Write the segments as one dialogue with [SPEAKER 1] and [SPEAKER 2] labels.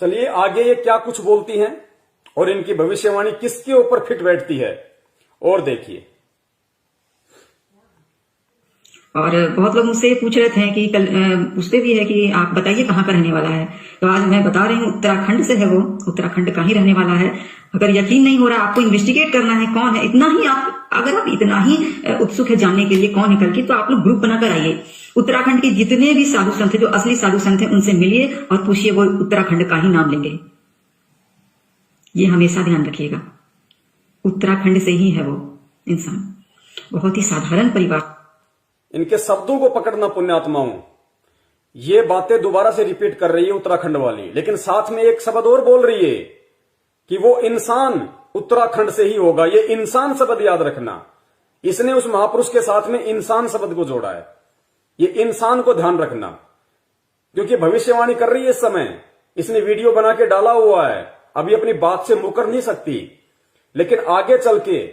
[SPEAKER 1] चलिए आगे ये क्या कुछ बोलती हैं और इनकी भविष्यवाणी किसके ऊपर फिट बैठती है, और देखिए।
[SPEAKER 2] और बहुत लोग मुझसे पूछ रहे थे कि कल पूछते भी है कि आप बताइए कहाँ का रहने वाला है। तो आज मैं बता रही हूँ, उत्तराखंड से है वो, उत्तराखंड का ही रहने वाला है। अगर यकीन नहीं हो रहा, आपको इन्वेस्टिगेट करना है कौन है, इतना ही आप, अगर आप इतना ही उत्सुक है जानने के लिए कौन है कल्कि, तो आप लोग ग्रुप बनाकर आइए। उत्तराखंड के जितने भी साधु संत है, जो असली साधु संत है, उनसे मिलिए और पूछिए, वो उत्तराखंड का ही नाम लेंगे। ये हमेशा ध्यान रखिएगा, उत्तराखंड से ही है वो इंसान, बहुत ही साधारण परिवार।
[SPEAKER 1] इनके शब्दों को पकड़ना पुण्यात्माओं, ये बातें दोबारा से रिपीट कर रही है उत्तराखंड वाली, लेकिन साथ में एक शब्द और बोल रही है कि वो इंसान उत्तराखंड से ही होगा। ये इंसान शब्द याद रखना, इसने उस महापुरुष के साथ में इंसान शब्द को जोड़ा है। ये इंसान को ध्यान रखना, क्योंकि भविष्यवाणी कर रही है इस समय, इसने वीडियो बना के डाला हुआ है, अभी अपनी बात से मुकर नहीं सकती। लेकिन आगे चल के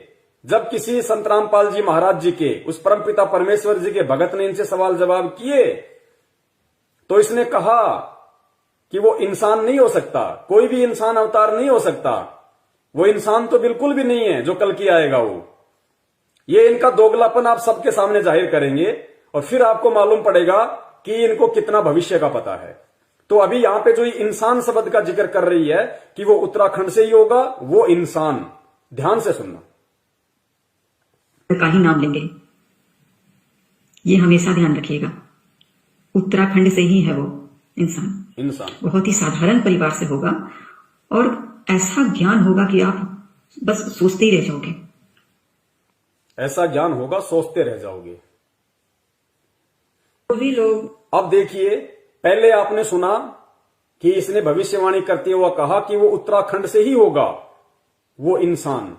[SPEAKER 1] जब किसी संत रामपाल जी महाराज जी के, उस परमपिता परमेश्वर जी के भगत ने इनसे सवाल जवाब किए, तो इसने कहा कि वो इंसान नहीं हो सकता, कोई भी इंसान अवतार नहीं हो सकता, वो इंसान तो बिल्कुल भी नहीं है जो कल की आएगा वो। ये इनका दोगलापन आप सबके सामने जाहिर करेंगे और फिर आपको मालूम पड़ेगा कि इनको कितना भविष्य का पता है। तो अभी यहां पे जो इंसान शब्द का जिक्र कर रही है कि वो उत्तराखंड से ही होगा, वो इंसान, ध्यान से सुनना,
[SPEAKER 2] का ही नाम लेंगे। ये हमेशा ध्यान रखिएगा, उत्तराखंड से ही है वो इंसान, बहुत ही साधारण परिवार से होगा और ऐसा ज्ञान होगा कि आप बस सोचते ही रह जाओगे।
[SPEAKER 1] ऐसा ज्ञान होगा, सोचते रह जाओगे।
[SPEAKER 2] तो भी लोग,
[SPEAKER 1] अब देखिए, पहले आपने सुना कि इसने भविष्यवाणी करते हुए कहा कि वो उत्तराखंड से ही होगा वो इंसान,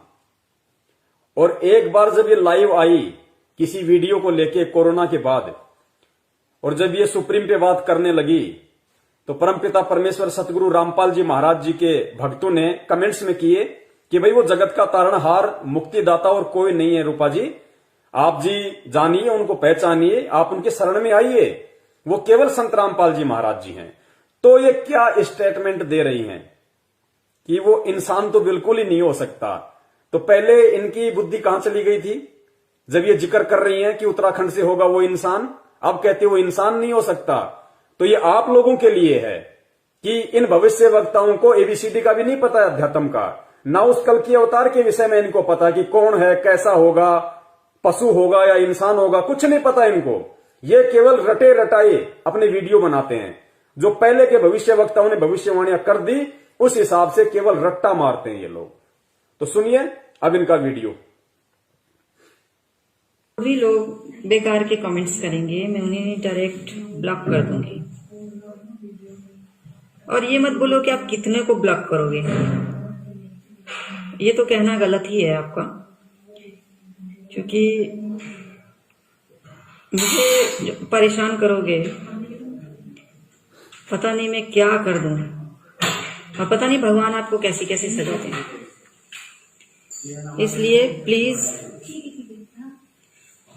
[SPEAKER 1] और एक बार जब ये लाइव आई किसी वीडियो को लेके कोरोना के बाद, और जब ये सुप्रीम पे बात करने लगी, तो परमपिता परमेश्वर सतगुरु रामपाल जी महाराज जी के भक्तों ने कमेंट्स में किए कि भाई वो जगत का तारणहार, मुक्तिदाता और कोई नहीं है रूपा जी, आप जी जानिए, उनको पहचानिए, आप उनके शरण में आइए, वो केवल संत रामपाल जी महाराज जी हैं। तो ये क्या स्टेटमेंट दे रही हैं कि वो इंसान तो बिल्कुल ही नहीं हो सकता। तो पहले इनकी बुद्धि कहां चली गई थी जब ये जिक्र कर रही हैं कि उत्तराखंड से होगा वो इंसान, अब कहते वो इंसान नहीं हो सकता। तो ये आप लोगों के लिए है कि इन भविष्य वक्ताओं को एबीसीडी का भी नहीं पता है, अध्यात्म का, ना उस कल के अवतार के विषय में इनको पता कि कौन है, कैसा होगा, पशु होगा या इंसान होगा, कुछ नहीं पता इनको। ये केवल रटे रटाए अपने वीडियो बनाते हैं, जो पहले के भविष्य वक्ताओं ने भविष्यवाणियां कर दी उस हिसाब से केवल रट्टा मारते हैं ये लोग। तो सुनिए अब इनका वीडियो।
[SPEAKER 2] भी लोग बेकार के कमेंट्स करेंगे, मैं उन्हें डायरेक्ट ब्लॉक कर दूंगी। और ये मत बोलो कि आप कितने को ब्लॉक करोगे, ये तो कहना गलत ही है आपका, क्योंकि मुझे परेशान करोगे, पता नहीं मैं क्या कर दूं, और पता नहीं भगवान आपको कैसी कैसी सजा दें। इसलिए प्लीज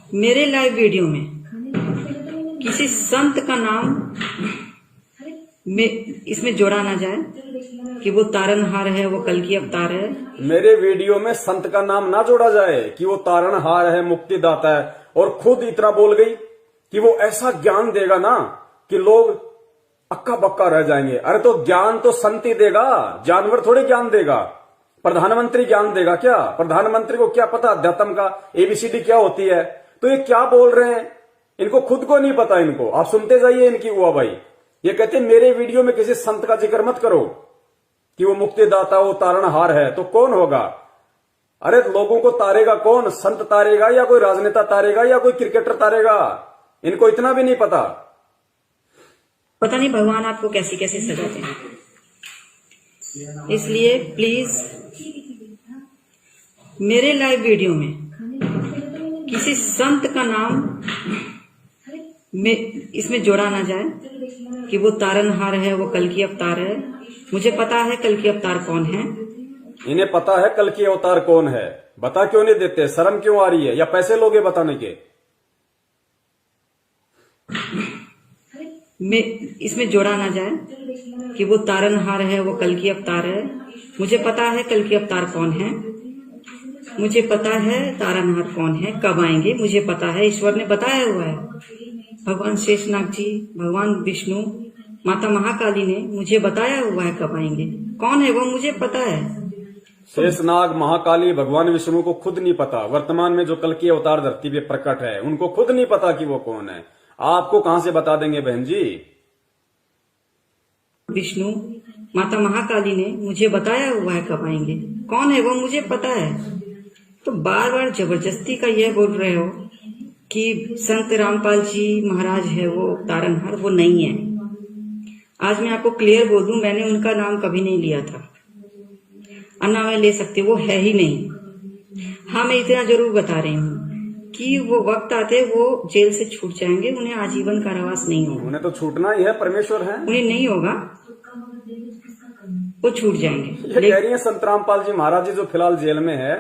[SPEAKER 2] मेरे लाइव वीडियो में किसी संत का नाम में इसमें जोड़ा ना जाए कि वो तारणहार है, वो कल की अवतार है।
[SPEAKER 1] मेरे वीडियो में संत का नाम ना जोड़ा जाए कि वो तारणहार है, मुक्तिदाता है, और खुद इतना बोल गई कि वो ऐसा ज्ञान देगा ना कि लोग अक्का बक्का रह जाएंगे। अरे तो ज्ञान तो संत ही देगा, जानवर थोड़े ज्ञान देगा। प्रधानमंत्री ज्ञान देगा क्या? प्रधानमंत्री को क्या पता अध्यात्म का एबीसीडी क्या होती है? तो ये क्या बोल रहे हैं, इनको खुद को नहीं पता। इनको आप सुनते जाइए इनकी हुआ भाई। ये कहते मेरे वीडियो में किसी संत का जिक्र मत करो कि वो मुक्तिदाता, वो तारणहार है। तो कौन होगा? अरे लोगों को तारेगा कौन? संत तारेगा या कोई राजनेता तारेगा या कोई क्रिकेटर तारेगा? इनको इतना भी नहीं पता।
[SPEAKER 2] पता नहीं भगवान आपको कैसी कैसी सजा दें। इसलिए प्लीज मेरे लाइव वीडियो में किसी संत का नाम में इसमें जोड़ा ना जाए कि वो तारणहार है, वो कल की अवतार है। मुझे पता है कल की अवतार कौन है।
[SPEAKER 1] इन्हें पता है कल की अवतार कौन है। बता क्यों नहीं देते? शर्म क्यों आ रही है? या पैसे लोगे बताने के?
[SPEAKER 2] में इसमें जोड़ा ना जाए कि वो तारनहार है, वो कल की अवतार है। मुझे पता है कल की अवतार कौन है, मुझे पता है तारनहार कौन है, कब आएंगे मुझे पता है, ईश्वर ने बताया हुआ है। भगवान शेषनाग जी, भगवान विष्णु, माता महाकाली ने मुझे बताया हुआ है कब आएंगे, कौन है वो मुझे पता है।
[SPEAKER 1] शेषनाग, महाकाली, भगवान विष्णु को खुद नहीं पता। वर्तमान में जो कल की अवतार धरती पे प्रकट है, उनको खुद नहीं पता कि वो कौन है। आपको कहां से बता देंगे बहन जी?
[SPEAKER 2] विष्णु, माता महाकाली ने मुझे बताया हुआ है कब आएंगे, कौन है वो मुझे पता है। तो बार बार जबरदस्ती का यह बोल रहे हो कि संत रामपाल जी महाराज है वो तारनहार, वो नहीं है। आज मैं आपको क्लियर बोल दूं, मैंने उनका नाम कभी नहीं लिया था, अन्ना मैं ले सकती, वो है ही नहीं। हाँ, मैं इतना जरूर बता रही हूँ कि वो वक्त आते वो जेल से छूट जाएंगे, उन्हें आजीवन कारावास नहीं होगा।
[SPEAKER 1] उन्हें तो छूटना ही है, परमेश्वर है।
[SPEAKER 2] उन्हें नहीं होगा, वो छूट जाएंगे।
[SPEAKER 1] ये कह रही है संत रामपाल जी महाराज जी जो फिलहाल जेल में है,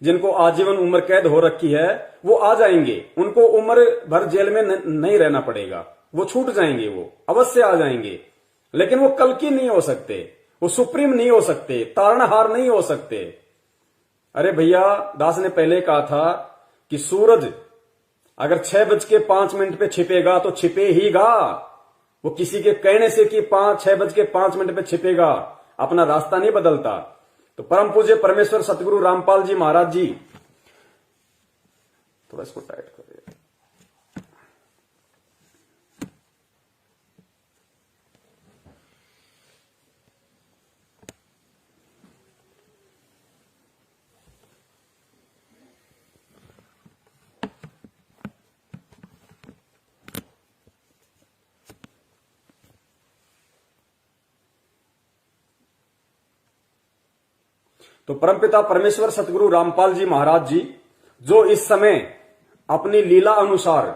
[SPEAKER 1] जिनको आजीवन उम्र कैद हो रखी है, वो आ जाएंगे। उनको उम्र भर जेल में नहीं रहना पड़ेगा, वो छूट जाएंगे, वो अवश्य आ जाएंगे। लेकिन वो कल की नहीं हो सकते, वो सुप्रीम नहीं हो सकते, तारणहार नहीं हो सकते। अरे भैया, दास ने पहले कहा था कि सूरज अगर 6:05 पे छिपेगा तो छिपे ही गा। वो किसी के कहने से कि 6:05 पे छिपेगा, अपना रास्ता नहीं बदलता। तो परम पूज्य परमेश्वर सतगुरु रामपाल जी महाराज जी, थोड़ा इसको टाइट करिए। तो परमपिता परमेश्वर सतगुरु रामपाल जी महाराज जी, जो इस समय अपनी लीला अनुसार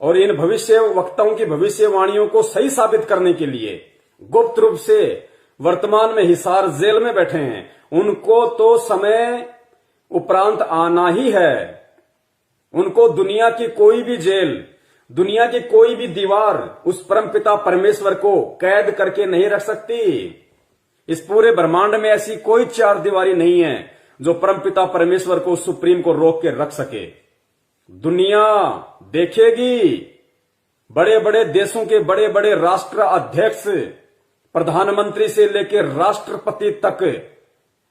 [SPEAKER 1] और इन भविष्य वक्ताओं की भविष्यवाणियों को सही साबित करने के लिए गुप्त रूप से वर्तमान में हिसार जेल में बैठे हैं, उनको तो समय उपरांत आना ही है। उनको दुनिया की कोई भी जेल, दुनिया की कोई भी दीवार उस परमपिता परमेश्वर को कैद करके नहीं रख सकती। इस पूरे ब्रह्मांड में ऐसी कोई चार दीवारी नहीं है जो परमपिता परमेश्वर को, सुप्रीम को रोक के रख सके। दुनिया देखेगी, बड़े बड़े देशों के बड़े बड़े राष्ट्र अध्यक्ष, प्रधानमंत्री से लेकर राष्ट्रपति तक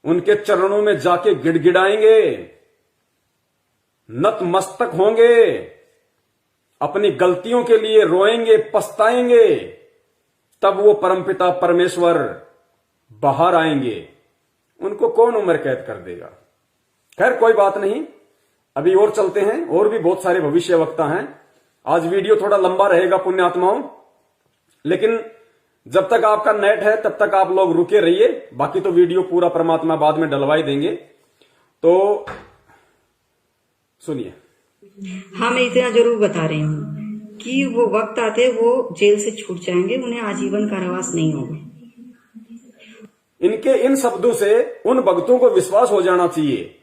[SPEAKER 1] उनके चरणों में जाके गिड़गिड़ाएंगे, नतमस्तक होंगे, अपनी गलतियों के लिए रोएंगे, पछताएंगे। तब वो परमपिता परमेश्वर बाहर आएंगे। उनको कौन उम्र कैद कर देगा? खैर, कोई बात नहीं, अभी और चलते हैं। और भी बहुत सारे भविष्य वक्ता हैं। आज वीडियो थोड़ा लंबा रहेगा पुण्यात्माओं, लेकिन जब तक आपका नेट है तब तक आप लोग रुके रहिए। बाकी तो वीडियो पूरा परमात्मा बाद में डलवाई देंगे। तो सुनिए।
[SPEAKER 2] हाँ, मैं इतना जरूर बता रही हूँ कि वो वक्त आते वो जेल से छूट जाएंगे, उन्हें आजीवन कारावास नहीं होगा।
[SPEAKER 1] इनके इन शब्दों से उन भक्तों को विश्वास हो जाना चाहिए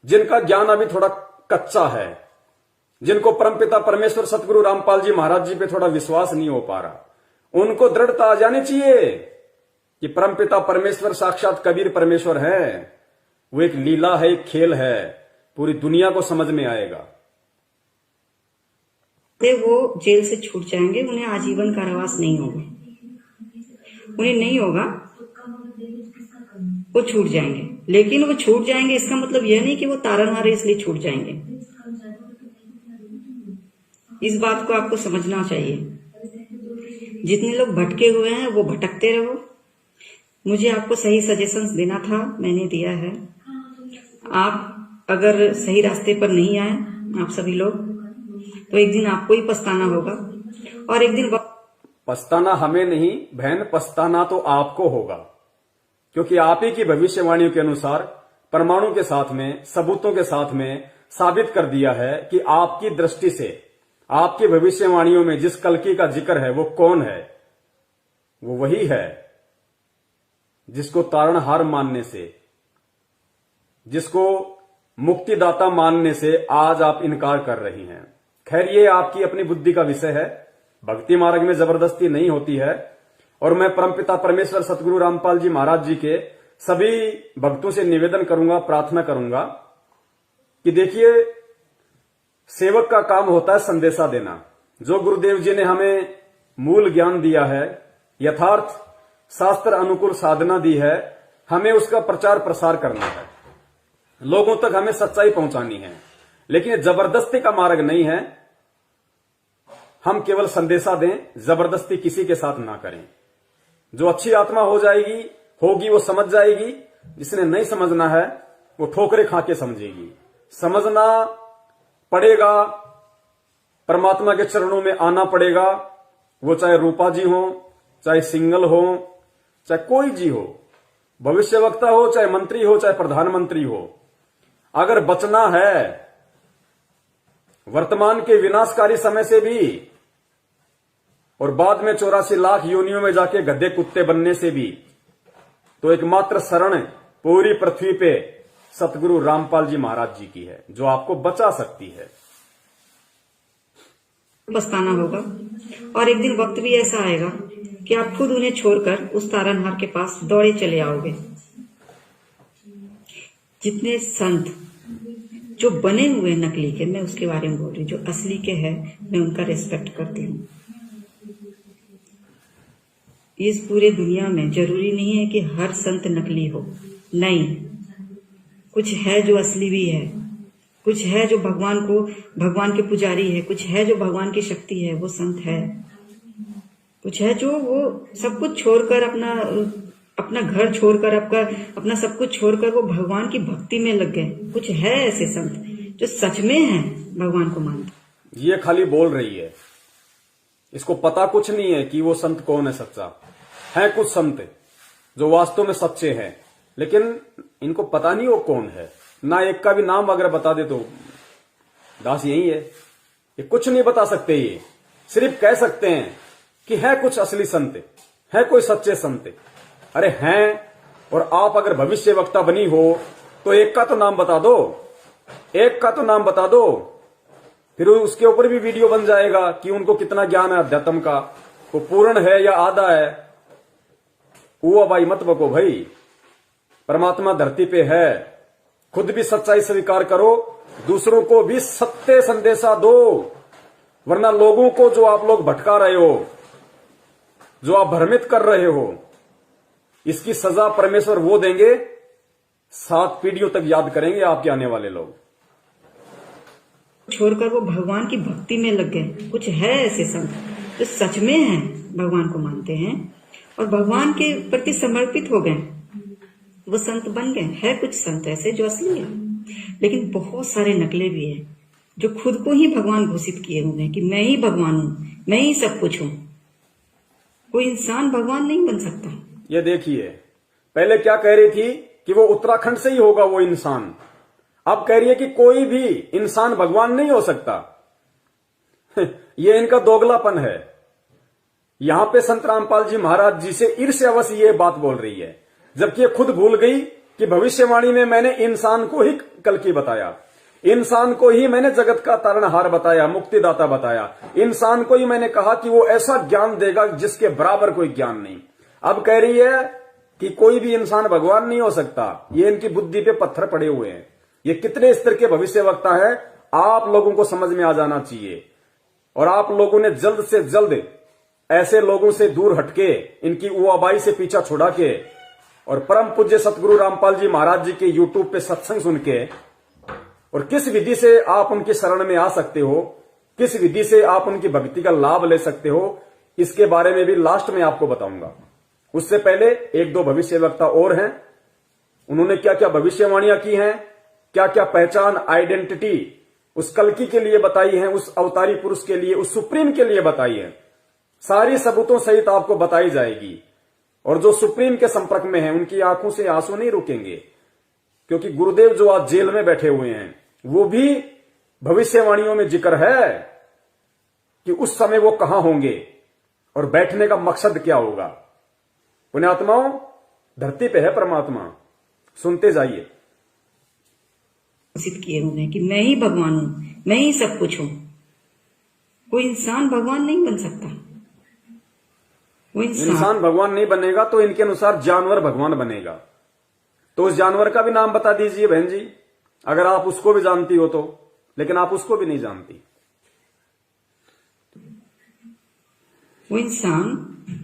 [SPEAKER 1] जिनका ज्ञान अभी थोड़ा कच्चा है, जिनको परमपिता परमेश्वर सतगुरु रामपाल जी महाराज जी पे थोड़ा विश्वास नहीं हो पा रहा। उनको दृढ़ता आ जानी चाहिए कि परमपिता परमेश्वर साक्षात कबीर परमेश्वर है। वो एक लीला है, एक खेल है, पूरी दुनिया को समझ में आएगा।
[SPEAKER 2] वो जेल से छूट जाएंगे, उन्हें आजीवन कारावास नहीं होगा। उन्हें नहीं होगा, वो छूट जाएंगे। लेकिन वो छूट जाएंगे इसका मतलब यह नहीं कि वो तारनहार है इसलिए छूट जाएंगे। इस बात को आपको समझना चाहिए। जितने लोग भटके हुए हैं वो भटकते रहो। मुझे आपको सही सजेशंस देना था, मैंने दिया है। आप अगर सही रास्ते पर नहीं आए, आप सभी लोग, तो एक दिन आपको ही पछताना होगा। और एक दिन
[SPEAKER 1] पछताना हमें नहीं बहन, पछताना तो आपको होगा, क्योंकि आप ही की भविष्यवाणियों के अनुसार परमाणु के साथ में, सबूतों के साथ में साबित कर दिया है कि आपकी दृष्टि से, आपकी भविष्यवाणियों में जिस कल्कि का जिक्र है वो कौन है? वो वही है जिसको तारणहार मानने से, जिसको मुक्तिदाता मानने से आज आप इनकार कर रही हैं। खैर, ये आपकी अपनी बुद्धि का विषय है। भक्ति मार्ग में जबरदस्ती नहीं होती है। और मैं परमपिता परमेश्वर सतगुरु रामपाल जी महाराज जी के सभी भक्तों से निवेदन करूंगा, प्रार्थना करूंगा कि देखिए, सेवक का काम होता है संदेशा देना। जो गुरुदेव जी ने हमें मूल ज्ञान दिया है, यथार्थ शास्त्र अनुकूल साधना दी है, हमें उसका प्रचार प्रसार करना है, लोगों तक हमें सच्चाई पहुंचानी है। लेकिन ये जबरदस्ती का मार्ग नहीं है। हम केवल संदेशा दें, जबरदस्ती किसी के साथ ना करें। जो अच्छी आत्मा हो जाएगी, होगी, वो समझ जाएगी। जिसने नहीं समझना है वो ठोकरे खा के समझेगी। समझना पड़ेगा, परमात्मा के चरणों में आना पड़ेगा। वो चाहे रूपा जी हो, चाहे सिंगल हो, चाहे कोई जी हो, भविष्यवक्ता हो, चाहे मंत्री हो, चाहे प्रधानमंत्री हो। अगर बचना है वर्तमान के विनाशकारी समय से भी और बाद में 84 लाख योनियों में जाके गधे कुत्ते बनने से भी, तो एकमात्र शरण पूरी पृथ्वी पे सतगुरु रामपाल जी महाराज जी की है, जो आपको बचा सकती है।
[SPEAKER 2] पछताना होगा और एक दिन वक्त भी ऐसा आएगा कि आप खुद उन्हें छोड़कर उस तारनहार के पास दौड़े चले आओगे। जितने संत जो बने हुए नकली के, मैं उसके बारे में बोल रही हूँ, जो असली के हैं, मैं उनका रिस्पेक्ट करती हूँ। इस पूरे दुनिया में जरूरी नहीं है कि हर संत नकली हो, नहीं, कुछ है जो असली भी है, कुछ है जो भगवान के पुजारी है, कुछ है जो भगवान की शक्ति है, वो संत है। कुछ है जो वो सब कुछ छोड़कर अपना घर छोड़कर अपना सब कुछ छोड़कर वो भगवान की भक्ति में लग गए। कुछ है ऐसे संत जो सच में है, भगवान को मानते।
[SPEAKER 1] ये खाली बोल रही है, इसको पता कुछ नहीं है कि वो संत कौन है सच्चा। है कुछ संत जो वास्तव में सच्चे हैं, लेकिन इनको पता नहीं वो कौन है। ना एक का भी नाम अगर बता दे तो दास यही है। ये कुछ नहीं बता सकते, ये सिर्फ कह सकते हैं कि है कुछ असली संत, है कोई सच्चे संत। अरे हैं, और आप अगर भविष्य वक्ता बनी हो तो एक का तो नाम बता दो, एक का तो नाम बता दो, फिर उसके ऊपर भी वीडियो बन जाएगा कि उनको कितना ज्ञान है अध्यात्म का, वो पूर्ण है या आधा है। वो भाई मत बको भाई, परमात्मा धरती पे है। खुद भी सच्चाई स्वीकार करो, दूसरों को भी सत्य संदेशा दो, वरना लोगों को जो आप लोग भटका रहे हो, जो आप भ्रमित कर रहे हो, इसकी सजा परमेश्वर वो देंगे, 7 पीढ़ियों तक याद करेंगे आपके आने वाले लोग।
[SPEAKER 2] छोड़कर वो भगवान की भक्ति में लग गए। कुछ है ऐसे संत जो सच में है, भगवान को मानते हैं और भगवान के प्रति समर्पित हो गए, वो संत बन गए। है कुछ संत ऐसे जो असली है, लेकिन बहुत सारे नकले भी हैं जो खुद को ही भगवान घोषित किए हुए हैं कि मैं ही भगवान हूं, मैं ही सब कुछ हूं। कोई इंसान भगवान नहीं बन सकता।
[SPEAKER 1] ये देखिए, पहले क्या कह रही थी कि वो उत्तराखंड से ही होगा वो इंसान, अब कह रही है कि कोई भी इंसान भगवान नहीं हो सकता। ये इनका दोगलापन है। यहां पे संत रामपाल जी महाराज जी से ईर्ष्यावश ये बात बोल रही है, जबकि ये खुद भूल गई कि भविष्यवाणी में मैंने इंसान को ही कल्कि बताया, इंसान को ही मैंने जगत का तारणहार बताया, मुक्तिदाता बताया। इंसान को ही मैंने कहा कि वो ऐसा ज्ञान देगा जिसके बराबर कोई ज्ञान नहीं। अब कह रही है कि कोई भी इंसान भगवान नहीं हो सकता। ये इनकी बुद्धि पे पत्थर पड़े हुए हैं। ये कितने स्तर के भविष्यवक्ता है, आप लोगों को समझ में आ जाना चाहिए। और आप लोगों ने जल्द से जल्द ऐसे लोगों से दूर हटके, इनकी उआबाई से पीछा छुड़ा के, और परम पूज्य सतगुरु रामपाल जी महाराज जी के यूट्यूब पे सत्संग सुन के, और किस विधि से आप उनकी शरण में आ सकते हो, किस विधि से आप उनकी भक्ति का लाभ ले सकते हो, इसके बारे में भी लास्ट में आपको बताऊंगा। उससे पहले 1-2 भविष्यवक्ता और हैं, उन्होंने क्या क्या भविष्यवाणियां की हैं, क्या क्या पहचान, आइडेंटिटी उस कल्कि के लिए बताई है, उस अवतारी पुरुष के लिए, उस सुप्रीम के लिए बताई है। सारी सबूतों सहित आपको बताई जाएगी। और जो सुप्रीम के संपर्क में है, उनकी आंखों से आंसू नहीं रुकेंगे, क्योंकि गुरुदेव जो आज जेल में बैठे हुए हैं, वो भी भविष्यवाणियों में जिक्र है कि उस समय वो कहां होंगे और बैठने का मकसद क्या होगा। पुण्यात्माओं, धरती पे है परमात्मा, सुनते जाइए।
[SPEAKER 2] घोषित किए हुए हैं कि मैं ही भगवान हूं, मैं ही सब कुछ हूं। कोई इंसान भगवान नहीं बन सकता। वो
[SPEAKER 1] इंसान भगवान नहीं बनेगा तो इनके अनुसार जानवर भगवान बनेगा। तो उस जानवर का भी नाम बता दीजिए बहन जी, अगर आप उसको भी जानती हो तो। लेकिन आप उसको भी नहीं जानती।
[SPEAKER 2] वो इंसान,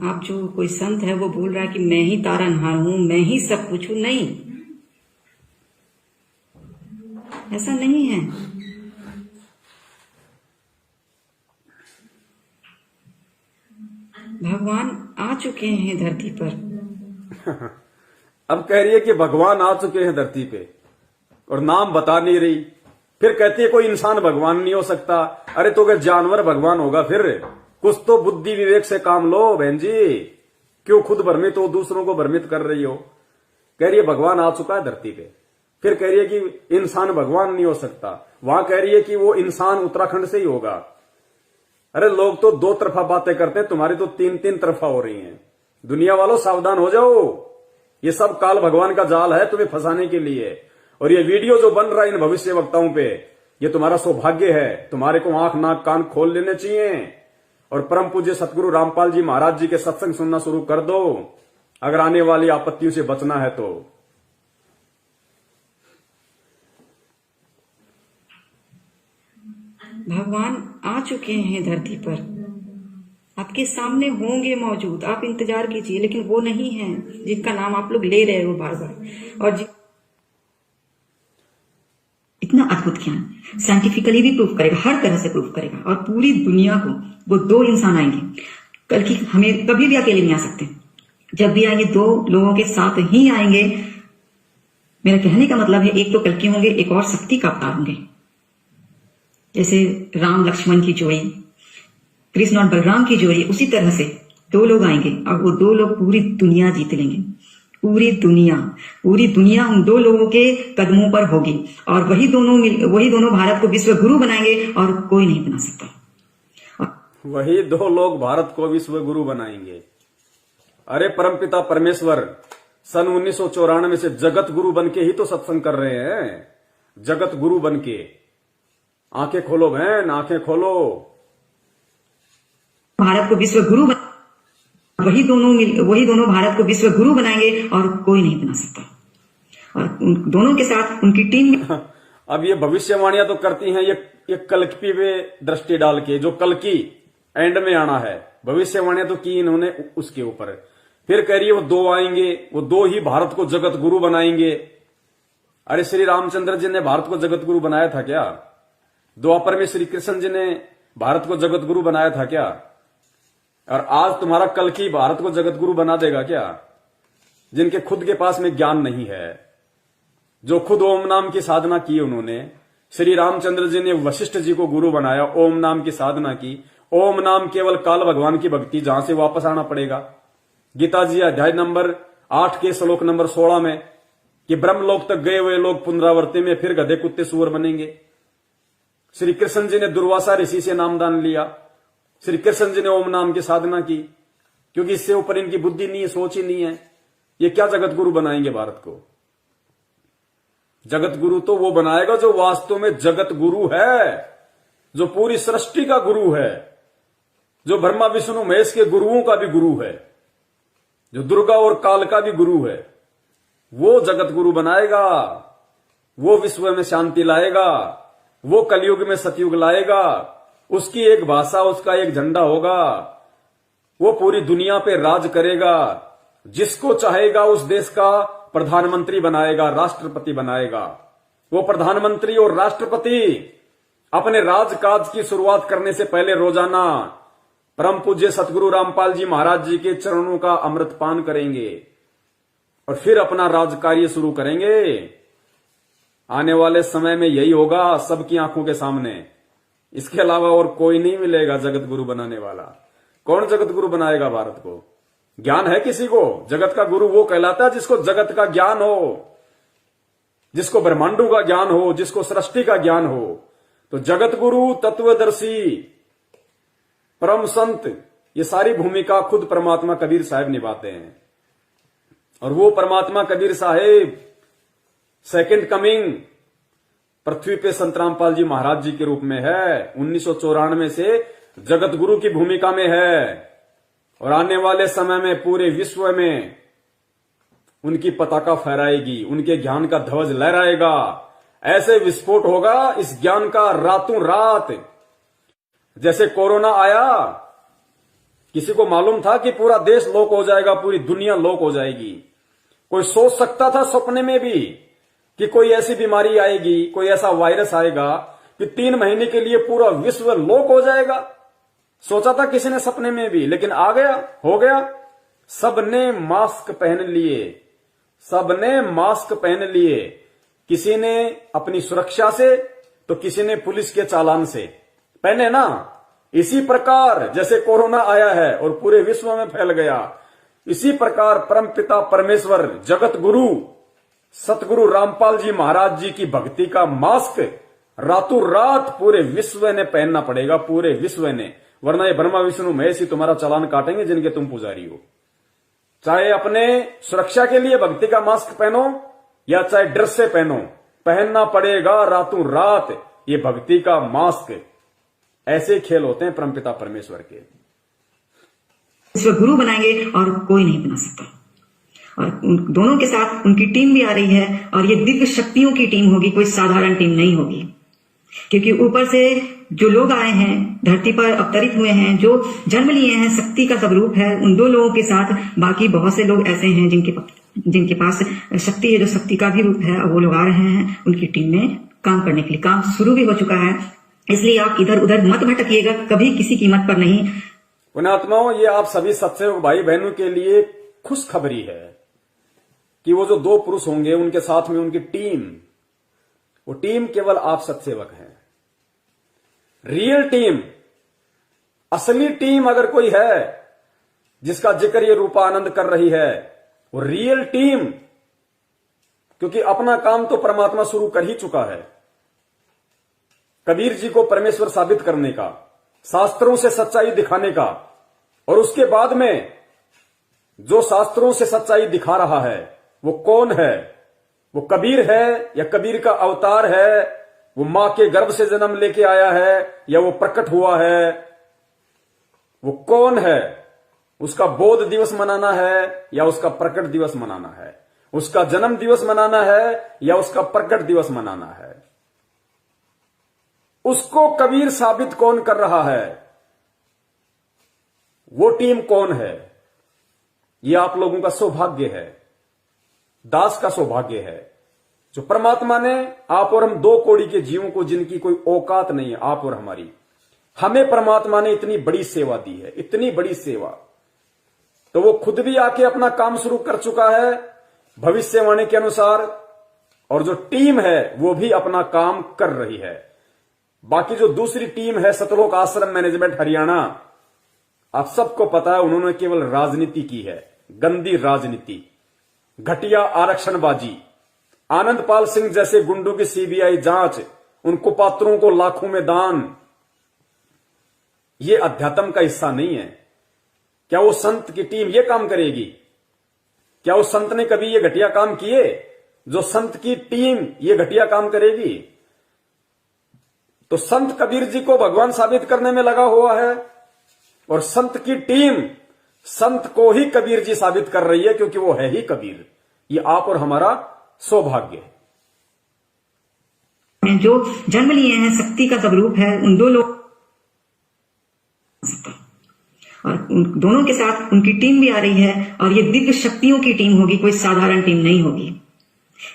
[SPEAKER 2] आप जो कोई संत है वो बोल रहा है कि मैं ही तारनहार हूं, मैं ही सब कुछ हूं, नहीं, ऐसा नहीं है। भगवान आ चुके हैं धरती पर।
[SPEAKER 1] अब कह रही है कि भगवान आ चुके हैं धरती पे और नाम बता नहीं रही। फिर कहती है कोई इंसान भगवान नहीं हो सकता। अरे तो अगर जानवर भगवान होगा फिर कुछ तो बुद्धि विवेक से काम लो बहन जी। क्यों खुद भ्रमित हो, दूसरों को भ्रमित कर रही हो। कह रही है भगवान आ चुका है धरती पे, फिर कह रही है कि इंसान भगवान नहीं हो सकता। वहां कह रही है कि वो इंसान उत्तराखंड से ही होगा। अरे लोग तो दो तरफा बातें करते हैं, तुम्हारी तो तीन तीन तरफा हो रही हैं। दुनिया वालों सावधान हो जाओ, ये सब काल भगवान का जाल है तुम्हें फंसाने के लिए। और ये वीडियो जो बन रहा है इन भविष्य वक्ताओं पे, ये तुम्हारा सौभाग्य है। तुम्हारे को आंख नाक कान खोल लेने चाहिए और परम पूज्य सतगुरु रामपाल जी महाराज जी के सत्संग सुनना शुरू कर दो, अगर आने वाली आपत्तियों से बचना है तो।
[SPEAKER 2] भगवान आ चुके हैं धरती पर, आपके सामने होंगे मौजूद, आप इंतजार कीजिए। लेकिन वो नहीं है जिनका नाम आप लोग ले रहे हो बार बार। और इतना अद्भुत ज्ञान साइंटिफिकली भी प्रूफ करेगा, हर तरह से प्रूफ करेगा। और पूरी दुनिया को वो दो इंसान आएंगे कल की, हमें कभी भी अकेले नहीं आ सकते। जब भी आएंगे दो लोगों के साथ ही आएंगे। मेरा कहने का मतलब है एक तो कल की होंगे, एक और शक्ति का अवतार होंगे। जैसे राम लक्ष्मण की जोड़ी, कृष्ण और बलराम की जोड़ी, उसी तरह से दो लोग आएंगे और वो दो लोग पूरी दुनिया जीत लेंगे। पूरी दुनिया उन दो लोगों के कदमों पर होगी और वही दोनों भारत को विश्व गुरु बनाएंगे और कोई नहीं बना सकता।
[SPEAKER 1] वही दो लोग भारत को विश्व गुरु बनाएंगे। अरे परमपिता परमेश्वर सन 1994 से जगत गुरु बनके ही तो सत्संग कर रहे हैं। जगत गुरु बनके। आंखें खोलो बहन, आंखें खोलो।
[SPEAKER 2] भारत को विश्व गुरु वही दोनों भारत को विश्व गुरु बनाएंगे और कोई नहीं बना सकता। और उन दोनों के साथ उनकी टीम
[SPEAKER 1] अब ये भविष्यवाणियां तो करती हैं ये कल्की पे दृष्टि डाल के, जो कल्की एंड में आना है। भविष्यवाणियां तो की इन्होंने उसके ऊपर। फिर कह रही है वो दो आएंगे, वो दो ही भारत को जगत गुरु बनाएंगे। अरे श्री रामचंद्र जी ने भारत को जगत गुरु बनाया था क्या? द्वापर में श्री कृष्ण जी ने भारत को जगत गुरु बनाया था क्या? और आज तुम्हारा कल्की भारत को जगत गुरु बना देगा क्या? जिनके खुद के पास में ज्ञान नहीं है, जो खुद ओम नाम की साधना की उन्होंने। श्री रामचंद्र जी ने वशिष्ठ जी को गुरु बनाया, ओम नाम की साधना की। ओम नाम केवल काल भगवान की भक्ति, जहां से वापस आना पड़ेगा। गीता जी अध्याय नंबर 8 के श्लोक नंबर 16 में कि ब्रह्मलोक तक गए हुए लोग पुनरावृत्ति में फिर गधे कुत्ते सुअर बनेंगे। श्री कृष्ण जी ने दुर्वासा ऋषि से नामदान लिया। श्री कृष्ण जी ने ओम नाम की साधना की, क्योंकि इससे ऊपर इनकी बुद्धि नहीं है, सोच ही नहीं है। ये क्या जगत गुरु बनाएंगे भारत को? जगत गुरु तो वो बनाएगा जो वास्तव में जगत गुरु है, जो पूरी सृष्टि का गुरु है, जो ब्रह्मा विष्णु महेश के गुरुओं का भी गुरु है, जो दुर्गा और काल का भी गुरु है। वो जगत गुरु बनाएगा, वो विश्व में शांति लाएगा, वो कलयुग में सतयुग लाएगा। उसकी एक भाषा, उसका एक झंडा होगा। वो पूरी दुनिया पे राज करेगा। जिसको चाहेगा उस देश का प्रधानमंत्री बनाएगा, राष्ट्रपति बनाएगा। वो प्रधानमंत्री और राष्ट्रपति अपने राजकाज की शुरुआत करने से पहले रोजाना परम पूज्य सतगुरु रामपाल जी महाराज जी के चरणों का अमृत पान करेंगे और फिर अपना राज कार्य शुरू करेंगे। आने वाले समय में यही होगा सबकी आंखों के सामने। इसके अलावा और कोई नहीं मिलेगा जगत गुरु बनाने वाला। कौन जगत गुरु बनाएगा भारत को? ज्ञान है किसी को? जगत का गुरु वो कहलाता है जिसको जगत का ज्ञान हो, जिसको ब्रह्मांडों का ज्ञान हो, जिसको सृष्टि का ज्ञान हो। तो जगत गुरु, तत्वदर्शी, परम संत, ये सारी भूमिका खुद परमात्मा कबीर साहब निभाते हैं। और वो परमात्मा कबीर साहब सेकंड कमिंग पृथ्वी पे संत रामपाल जी महाराज जी के रूप में है। 1994 से जगत गुरु की भूमिका में है और आने वाले समय में पूरे विश्व में उनकी पताका फहराएगी, उनके ज्ञान का ध्वज लहराएगा। ऐसे विस्फोट होगा इस ज्ञान का रातों रात। जैसे कोरोना आया, किसी को मालूम था कि पूरा देश लोक हो जाएगा, पूरी दुनिया लोक हो जाएगी? कोई सोच सकता था सपने में भी कि कोई ऐसी बीमारी आएगी, कोई ऐसा वायरस आएगा कि 3 महीने के लिए पूरा विश्व लोक हो जाएगा? सोचा था किसी ने सपने में भी? लेकिन आ गया, हो गया। सबने मास्क पहन लिए, सबने मास्क पहन लिए। किसी ने अपनी सुरक्षा से तो किसी ने पुलिस के चालान से पहने ना। इसी प्रकार जैसे कोरोना आया है और पूरे विश्व में फैल गया, इसी प्रकार परमपिता परमेश्वर जगत गुरु सतगुरु रामपाल जी महाराज जी की भक्ति का मास्क रातों रात पूरे विश्व ने पहनना पड़ेगा, पूरे विश्व ने। वरना ये ब्रह्मा विष्णु महेश ही तुम्हारा चालान काटेंगे जिनके तुम पुजारी हो। चाहे अपने सुरक्षा के लिए भक्ति का मास्क पहनो या चाहे ड्रेस से पहनो, पहनना पड़ेगा रातों रात ये भक्ति का मास्क। ऐसे खेल होते हैं परमपिता परमेश्वर के।
[SPEAKER 2] विश्व गुरु बनाएंगे और कोई नहीं बना सकता। और दोनों के साथ उनकी टीम भी आ रही है और ये दिव्य शक्तियों की टीम होगी, कोई साधारण टीम नहीं होगी। क्योंकि ऊपर से जो लोग आए हैं, धरती पर अवतरित हुए हैं, जो जन्म लिए हैं, शक्ति का स्वरूप है, उन 2 लोगों के साथ बाकी बहुत से लोग ऐसे हैं जिनके पास शक्ति है, जो शक्ति का भी रूप है, और वो लोग आ रहे हैं उनकी टीम में काम करने के लिए। काम शुरू भी हो चुका है, इसलिए आप इधर उधर मत भटकिएगा, कभी किसी कीमत पर नहीं।
[SPEAKER 1] पुण्यात्माओं, ये आप सभी सत्सेवक भाई बहनों के लिए खुशखबरी है कि वो जो 2 पुरुष होंगे उनके साथ में उनकी टीम, वो टीम केवल आप सत्सेवक हैं। रियल टीम, असली टीम अगर कोई है जिसका जिक्र ये रूपानंद कर रही है, वो रियल टीम, क्योंकि अपना काम तो परमात्मा शुरू कर ही चुका है। कबीर जी को परमेश्वर साबित करने का, शास्त्रों से सच्चाई दिखाने का, और उसके बाद में जो शास्त्रों से सच्चाई दिखा रहा है वो कौन है? वो कबीर है या कबीर का अवतार है? वो मां के गर्भ से जन्म लेके आया है या वो प्रकट हुआ है? वो कौन है? उसका बोध दिवस मनाना है या उसका प्रकट दिवस मनाना है? उसका जन्म दिवस मनाना है या उसका प्रकट दिवस मनाना है? उसको कबीर साबित कौन कर रहा है? वो टीम कौन है? ये आप लोगों का सौभाग्य है, दास का सौभाग्य है, जो परमात्मा ने आप और हम 2 कौड़ी के जीवों को, जिनकी कोई औकात नहीं है, आप और हमारी, हमें परमात्मा ने इतनी बड़ी सेवा दी है, इतनी बड़ी सेवा। तो वो खुद भी आके अपना काम शुरू कर चुका है भविष्यवाणी के अनुसार, और जो टीम है वो भी अपना काम कर रही है। बाकी जो दूसरी टीम है सतलोक आश्रम मैनेजमेंट हरियाणा, आप सबको पता है उन्होंने केवल राजनीति की है, गंदी राजनीति, घटिया आरक्षणबाजी, आनंदपाल सिंह जैसे गुंडों की सीबीआई जांच, उन कुपात्रों को लाखों में दान। ये अध्यात्म का हिस्सा नहीं है। क्या वो संत की टीम ये काम करेगी? क्या उस संत ने कभी ये घटिया काम किए? जो संत की टीम ये घटिया काम करेगी? तो संत कबीर जी को भगवान साबित करने में लगा हुआ है, और संत की टीम संत को ही कबीर जी साबित कर रही है, क्योंकि वो है ही कबीर। ये आप और हमारा सौभाग्य है।
[SPEAKER 2] जो जन्म लिए हैं, शक्ति का स्वरूप है, उन 2 लोग और उन दोनों के साथ उनकी टीम भी आ रही है और ये दिव्य शक्तियों की टीम होगी, कोई साधारण टीम नहीं होगी।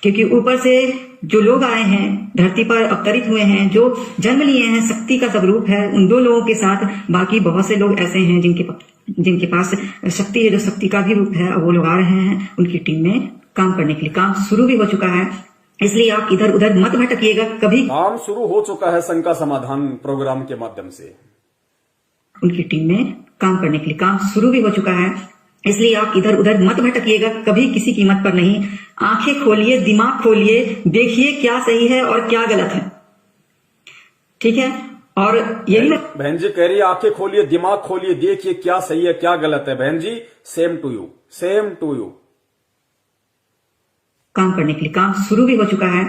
[SPEAKER 2] क्योंकि ऊपर से जो लोग आए हैं, धरती पर अवतरित हुए हैं, जो जन्म लिए हैं, शक्ति का स्वरूप है, उन 2 लोगों के साथ बाकी बहुत से लोग ऐसे हैं जिनके पास शक्ति है, जो शक्ति का भी रूप है, और वो लोग आ रहे हैं उनकी टीम में काम करने के लिए। काम शुरू भी हो चुका है, इसलिए आप इधर उधर मत भटकिएगा, कभी।
[SPEAKER 1] काम शुरू हो चुका है शंका समाधान प्रोग्राम के माध्यम से।
[SPEAKER 2] उनकी टीम में काम करने के लिए काम शुरू भी हो चुका है, इसलिए आप इधर उधर मत भटकिएगा, कभी किसी कीमत पर नहीं। आंखें खोलिए, दिमाग खोलिए, देखिए क्या सही है और क्या गलत है। ठीक है? और यही
[SPEAKER 1] बहन जी कह रही है, आंखें खोलिए, दिमाग खोलिए, देखिए क्या सही है क्या गलत है। बहन जी same to you, same to you.
[SPEAKER 2] काम करने के लिए काम शुरू भी हो चुका है,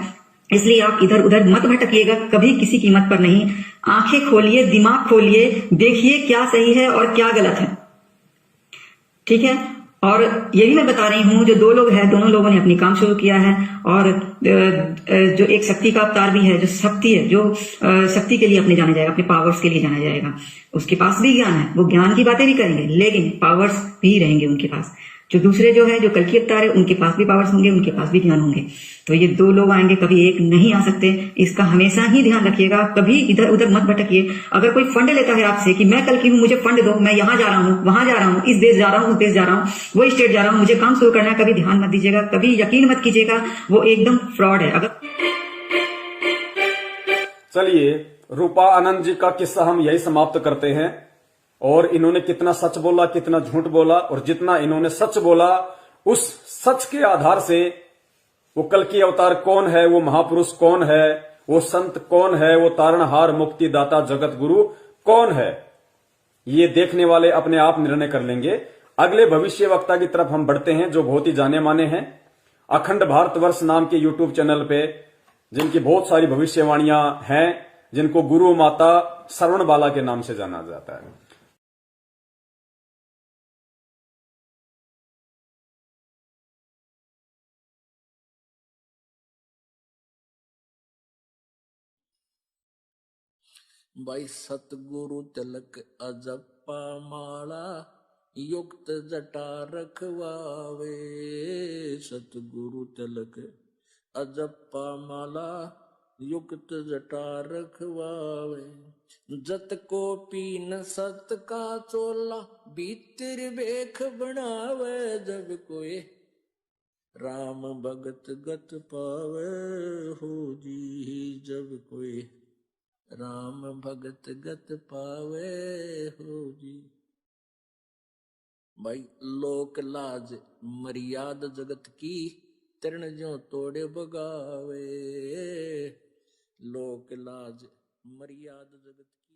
[SPEAKER 2] इसलिए आप इधर उधर मत भटकिएगा, कभी किसी कीमत पर नहीं। आंखें खोलिए, दिमाग खोलिए, देखिए क्या सही है और क्या गलत है, ठीक है। और ये भी मैं बता रही हूं, जो दो लोग हैं, दोनों लोगों ने अपनी काम शुरू किया है, और जो एक शक्ति का अवतार भी है, जो शक्ति है, जो शक्ति के लिए अपने जाने जाएगा, अपने पावर्स के लिए जाना जाएगा, उसके पास भी ज्ञान है, वो ज्ञान की बातें भी करेंगे, लेकिन पावर्स भी रहेंगे उनके पास। जो दूसरे जो है, जो कल की अवतार है, उनके पास भी पावर्स होंगे, उनके पास भी ज्ञान होंगे। तो ये दो लोग आएंगे, कभी एक नहीं आ सकते, इसका हमेशा ही ध्यान रखिएगा। कभी इधर उधर मत भटकिए। अगर कोई फंड लेता है आपसे कि मैं कल की हूं, मुझे फंड दो, मैं यहां जा रहा हूं, वहां जा रहा हूं, इस देश जा रहा हूं, उस देश जा रहा हूं, वो स्टेट जा रहा हूं, मुझे काम शुरू करना है, कभी ध्यान मत दीजिएगा, कभी यकीन मत कीजिएगा, वो एकदम फ्रॉड है। अगर
[SPEAKER 1] चलिए, रूपा आनंद जी का किस्सा हम यही समाप्त करते हैं। और इन्होंने कितना सच बोला, कितना झूठ बोला, और जितना इन्होंने सच बोला, उस सच के आधार से वो कल की अवतार कौन है, वो महापुरुष कौन है, वो संत कौन है, वो तारणहार मुक्तिदाता जगत गुरु कौन है, ये देखने वाले अपने आप निर्णय कर लेंगे। अगले भविष्य वक्ता की तरफ हम बढ़ते हैं, जो बहुत ही जाने माने हैं, अखंड भारतवर्ष नाम के यूट्यूब चैनल पे, जिनकी बहुत सारी भविष्यवाणियां हैं, जिनको गुरु माता श्रवण बाला के नाम से जाना जाता है।
[SPEAKER 3] भाई सतगुरु तिलक अजप्पा माला, युक्त जटा रखवावे। सतगुरु तिलक अजप्पा माला, युक्त जटा रखवावे। जत को पीन सत का चोला, भीतर बेख बनावे। जब कोई राम भगत गत पावे हो जी, जब कोई राम भगत गत पावे हो जी। भाई लोक लाज मर्याद जगत की, तरण जो तोड़े बगावे। लोक लाज मर्याद जगत की।